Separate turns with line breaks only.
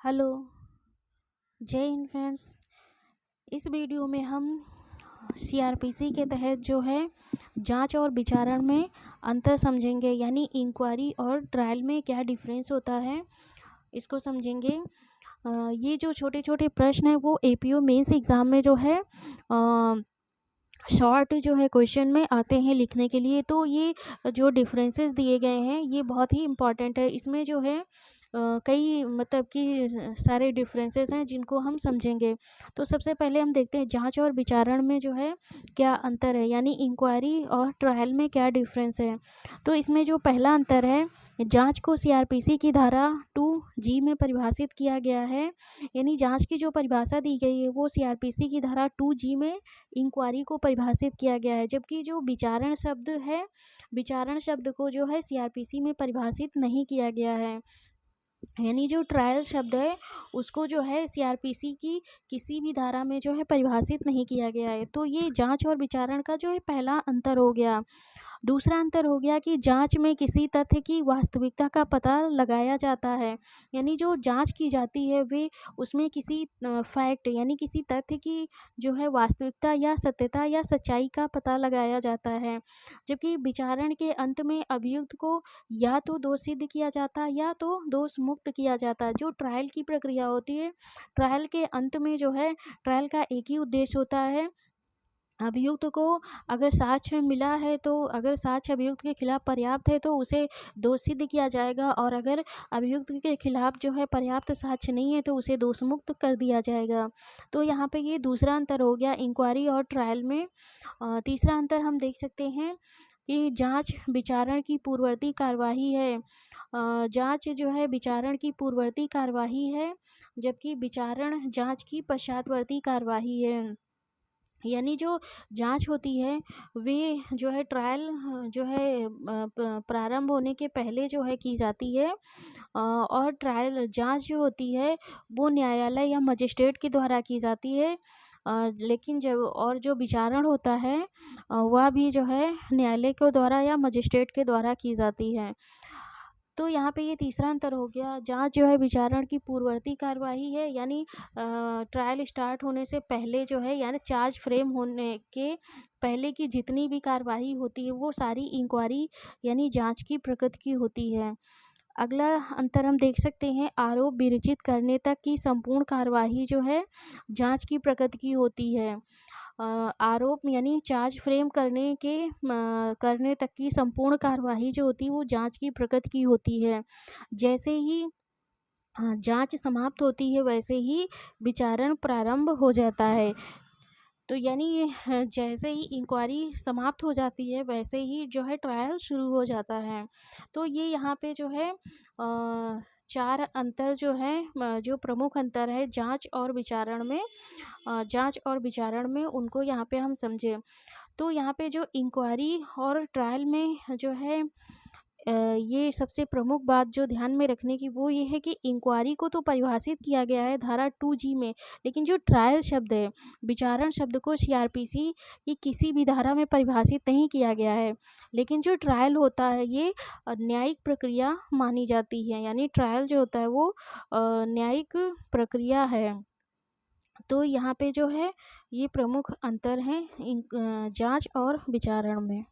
Hello, जय Hind friends. इस video में हम सीआरपीसी के तहत जो है जांच और विचारण में अंतर समझेंगे, यानी इंक्वायरी और ट्रायल में क्या डिफरेंस होता है इसको समझेंगे। ये जो छोटे छोटे प्रश्न हैं वो एपीओ मेंस एग्ज़ाम में जो है शॉर्ट जो है क्वेश्चन में आते हैं लिखने के लिए। तो ये जो डिफरेंसेस दिए गए हैं ये बहुत ही इम्पॉर्टेंट है। इसमें जो है कई मतलब कि सारे डिफरेंसेस हैं जिनको हम समझेंगे। तो सबसे पहले हम देखते हैं जांच और विचारण में जो है क्या अंतर है, यानी इंक्वायरी और ट्रायल में क्या डिफरेंस है। तो इसमें जो पहला अंतर है, जांच को सीआरपीसी की धारा 2G में परिभाषित किया गया है, यानी जांच की जो परिभाषा दी गई है वो सीआरपीसी की धारा 2G में इंक्वायरी को परिभाषित किया गया है। जबकि जो विचारण शब्द है, विचारण शब्द को जो है सीआरपीसी में परिभाषित नहीं किया गया है। यानी जो ट्रायल शब्द है उसको जो है सीआरपीसी की किसी भी धारा में जो है परिभाषित नहीं किया गया है। तो ये जांच और विचारण का जो है पहला अंतर हो गया। दूसरा अंतर हो गया कि जांच में किसी तथ्य की वास्तविकता का पता लगाया जाता है, यानी जो जांच की जाती है वे उसमें किसी फैक्ट यानी किसी तथ्य की जो है वास्तविकता या सत्यता या सच्चाई का पता लगाया जाता है। जबकि विचारण के अंत में अभियुक्त को या तो दोष सिद्ध किया जाता है या तो दोष मुक्त किया जाता है। जो ट्रायल की प्रक्रिया होती है, ट्रायल के अंत में जो है ट्रायल का एक ही उद्देश्य होता है, अभियुक्त को अगर साक्ष्य मिला है तो अगर साक्ष्य अभियुक्त के खिलाफ पर्याप्त है तो उसे दोष सिद्ध किया जाएगा, और अगर अभियुक्त के खिलाफ जो है पर्याप्त साक्ष्य नहीं है तो उसे दोष मुक्त कर दिया जाएगा। तो यहाँ पे ये दूसरा अंतर हो गया इंक्वायरी और ट्रायल में। तीसरा अंतर हम देख सकते हैं कि जांच विचारण की पूर्ववर्ती कार्यवाही है। जांच जो है विचारण की पूर्ववर्ती कार्यवाही है, जबकि विचारण जांच की पश्चातवर्ती कार्यवाही है। यानी जो जांच होती है वे जो है ट्रायल जो है प्रारंभ होने के पहले जो है की जाती है, और ट्रायल जांच जो होती है वो न्यायालय या मजिस्ट्रेट के द्वारा की जाती है। लेकिन जब और जो विचारण होता है वह भी जो है न्यायालय के द्वारा या मजिस्ट्रेट के द्वारा की जाती है। तो यहाँ पे ये तीसरा अंतर हो गया। जांच जो है विचारण की पूर्ववर्ती कार्यवाही है, यानी ट्रायल स्टार्ट होने से पहले जो है यानी चार्ज फ्रेम होने के पहले की जितनी भी कार्यवाही होती है वो सारी इंक्वायरी यानी जांच की प्रकृति की होती है। अगला अंतर हम देख सकते हैं, आरोप विरचित करने तक की संपूर्ण कार्यवाही जो है जांच की प्रकृति की होती है। आरोप यानी चार्ज फ्रेम करने तक की संपूर्ण कार्यवाही जो होती है वो जांच की प्रकृति की होती है। जैसे ही जांच समाप्त होती है वैसे ही विचारण प्रारंभ हो जाता है। तो यानी जैसे ही इंक्वायरी समाप्त हो जाती है वैसे ही जो है ट्रायल शुरू हो जाता है। तो ये यहाँ पे जो है चार अंतर जो है जो प्रमुख अंतर है जांच और विचारण में, जांच और विचारण में उनको यहाँ पे हम समझे। तो यहाँ पे जो इंक्वायरी और ट्रायल में जो है ये सबसे प्रमुख बात जो ध्यान में रखने की वो ये है कि इंक्वायरी को तो परिभाषित किया गया है धारा 2G में, लेकिन जो ट्रायल शब्द है, विचारण शब्द को सीआरपीसी की किसी भी धारा में परिभाषित नहीं किया गया है। लेकिन जो ट्रायल होता है ये न्यायिक प्रक्रिया मानी जाती है, यानी ट्रायल जो होता है वो न्यायिक प्रक्रिया है। तो यहाँ पे जो है ये प्रमुख अंतर हैं जांच और विचारण में।